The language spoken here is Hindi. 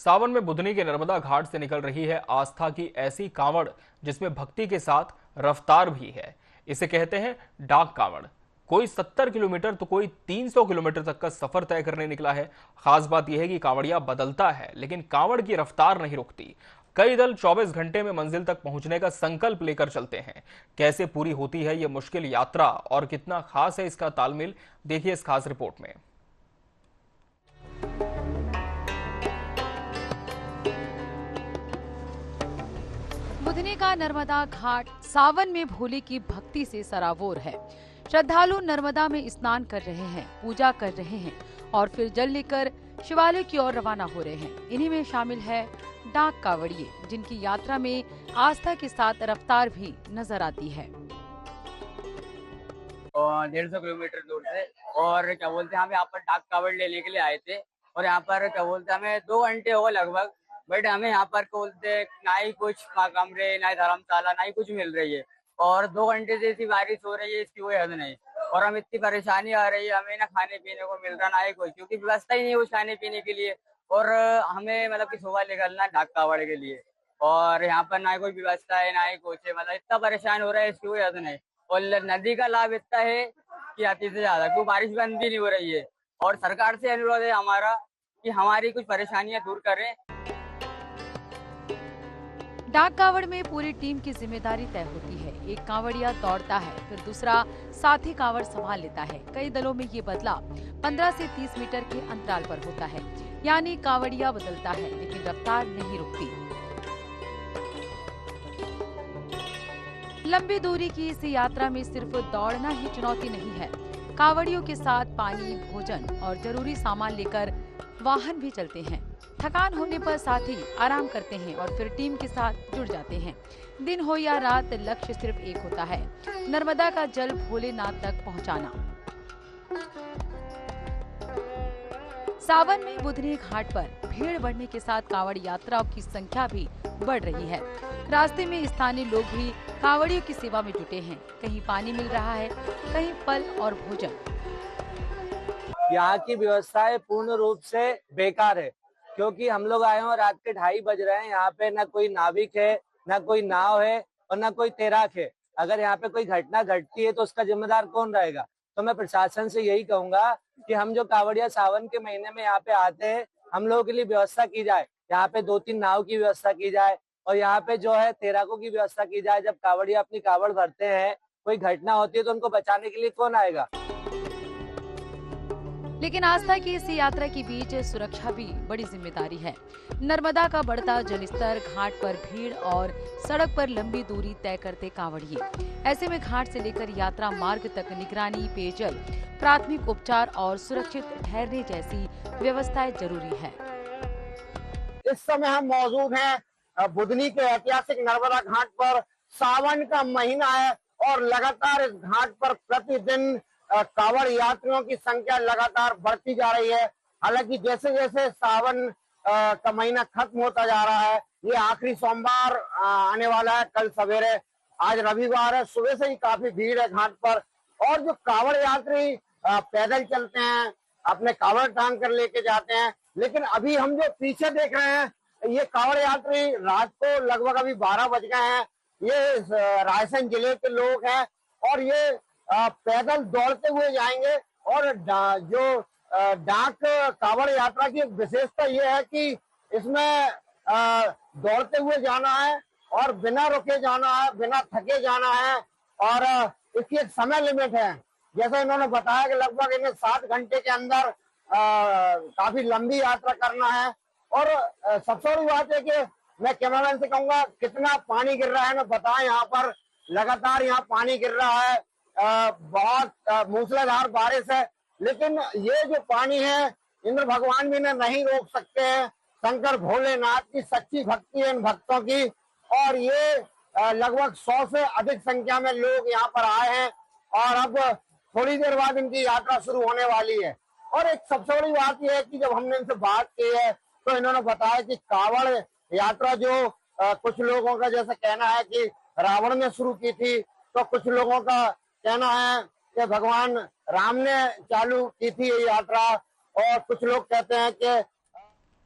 सावन में बुधनी के नर्मदा घाट से निकल रही है आस्था की ऐसी कांवड़ जिसमें भक्ति के साथ रफ्तार भी है। इसे कहते हैं डाक कांवड़। कोई 70 किलोमीटर तो कोई 300 किलोमीटर तक का सफर तय करने निकला है। खास बात यह है कि कांवड़िया बदलता है लेकिन कांवड़ की रफ्तार नहीं रुकती। कई दल 24 घंटे में मंजिल तक पहुंचने का संकल्प लेकर चलते हैं। कैसे पूरी होती है यह मुश्किल यात्रा और कितना खास है इसका तालमेल, देखिए इस खास रिपोर्ट में। बुधनी का नर्मदा घाट सावन में भोले की भक्ति से सराबोर है। श्रद्धालु नर्मदा में स्नान कर रहे हैं, पूजा कर रहे हैं और फिर जल लेकर शिवालय की ओर रवाना हो रहे हैं। इन्हीं में शामिल है डाक कांवड़िए, जिनकी यात्रा में आस्था के साथ रफ्तार भी नजर आती है। 150 किलोमीटर दूर से और क्या बोलते हैं, हम यहाँ पर डाक कांवड़ लेने के लिए आए थे और यहाँ पर क्या बोलते हैं हमें 2 घंटे हो लगभग, बट हमें यहाँ पर बोलते ना ही कुछ कमरे, ना ही धर्मशाला, ना ही कुछ मिल रही है और 2 घंटे से ऐसी बारिश हो रही है, इसकी कोई हद नहीं। और हम इतनी परेशानी आ रही है, हमें ना खाने पीने को मिल रहा ना ही कुछ, क्योंकि व्यवस्था ही नहीं है कुछ खाने पीने के लिए। और हमें मतलब कि सुबह निकलना डाक कांवड़ के लिए और यहाँ पर ना कोई व्यवस्था है ना ही कुछ है, मतलब इतना परेशान हो रहा है, इसकी कोई हद नहीं। और नदी का लाभ इतना है कि अति से ज्यादा, क्योंकि बारिश बंद भी नहीं हो रही है और सरकार से अनुरोध है हमारा कि हमारी कुछ परेशानियां दूर करें। डाक कांवड़ में पूरी टीम की जिम्मेदारी तय होती है। एक कांवड़िया दौड़ता है, फिर दूसरा साथी कांवड़ संभाल लेता है। कई दलों में ये बदलाव 15 से 30 मीटर के अंतराल पर होता है, यानी कांवड़िया बदलता है लेकिन रफ्तार नहीं रुकती। लंबी दूरी की इस यात्रा में सिर्फ दौड़ना ही चुनौती नहीं है। कांवड़ियों के साथ पानी, भोजन और जरूरी सामान लेकर वाहन भी चलते हैं। थकान होने पर साथी आराम करते हैं और फिर टीम के साथ जुड़ जाते हैं। दिन हो या रात, लक्ष्य सिर्फ एक होता है, नर्मदा का जल भोलेनाथ तक पहुंचाना। सावन में बुधनी घाट पर भीड़ बढ़ने के साथ कांवड़ यात्राओं की संख्या भी बढ़ रही है। रास्ते में स्थानीय लोग भी कांवड़ियों की सेवा में जुटे हैं। कहीं पानी मिल रहा है, कहीं फल और भोजन। यहाँ की व्यवस्थाएं पूर्ण रूप से बेकार है, क्योंकि हम लोग आए हैं रात के 2:30 बज रहे हैं। यहाँ पे ना कोई नाविक है, ना कोई नाव है और ना कोई तैराक है। अगर यहाँ पे कोई घटना घटती है तो उसका जिम्मेदार कौन रहेगा? तो मैं प्रशासन से यही कहूंगा कि हम जो कांवड़िया सावन के महीने में यहाँ पे आते हैं, हम लोगों के लिए व्यवस्था की जाए। यहाँ पे 2-3 नाव की व्यवस्था की जाए और यहाँ पे जो है तैराकों की व्यवस्था की जाए। जब कांवड़िया अपनी कांवड़ भरते हैं, कोई घटना होती है तो उनको बचाने के लिए कौन आएगा? लेकिन आस्था की इस यात्रा के बीच सुरक्षा भी बड़ी जिम्मेदारी है। नर्मदा का बढ़ता जलस्तर, घाट पर भीड़ और सड़क पर लंबी दूरी तय करते कांवड़िए। ऐसे में घाट से लेकर यात्रा मार्ग तक निगरानी, पेयजल, प्राथमिक उपचार और सुरक्षित ठहरने जैसी व्यवस्थाएं जरूरी है। इस समय हम मौजूद हैं बुधनी के ऐतिहासिक नर्मदा घाट पर। सावन का महीना है और लगातार इस घाट पर प्रतिदिन कांवड़ यात्रियों की संख्या लगातार बढ़ती जा रही है। हालांकि जैसे जैसे सावन का महीना खत्म होता जा रहा है, ये आखिरी सोमवार आने वाला है कल सवेरे। आज रविवार है, सुबह से ही काफी भीड़ है घाट पर। और जो कांवड़ यात्री पैदल चलते हैं, अपने कांवड़ टांग कर लेके जाते हैं। लेकिन अभी हम जो पीछे देख रहे हैं, ये कांवड़ यात्री रात को लगभग अभी 12 बज गए हैं। ये रायसेन जिले के लोग हैं और ये पैदल दौड़ते हुए जाएंगे। और जो डाक कांवड़ यात्रा की विशेषता ये है कि इसमें दौड़ते हुए जाना है और बिना रुके जाना है, बिना थके जाना है और इसकी एक समय लिमिट है। जैसे इन्होंने बताया कि लगभग इन्हें 7 घंटे के अंदर काफी लंबी यात्रा करना है। और सबसे बड़ी बात है कि मैं कैमरामैन से कहूंगा कितना पानी गिर रहा है ना बताएं। यहाँ पर लगातार यहाँ पानी गिर रहा है, बहुत मूसलाधार बारिश है। लेकिन ये जो पानी है, इंद्र भगवान भी इन्हें नहीं रोक सकते हैं। शंकर भोलेनाथ की सच्ची भक्ति है इन भक्तों की। और ये लगभग 100 से अधिक संख्या में लोग यहाँ पर आए हैं और अब थोड़ी देर बाद इनकी यात्रा शुरू होने वाली है। और एक सबसे बड़ी बात यह है कि जब हमने इनसे बात की है तो इन्होंने बताया कि कांवड़ यात्रा जो कुछ लोगों का जैसा कहना है कि रावण ने शुरू की थी, तो कुछ लोगों का कहना है कि भगवान राम ने चालू की थी ये यात्रा। और कुछ लोग कहते हैं कि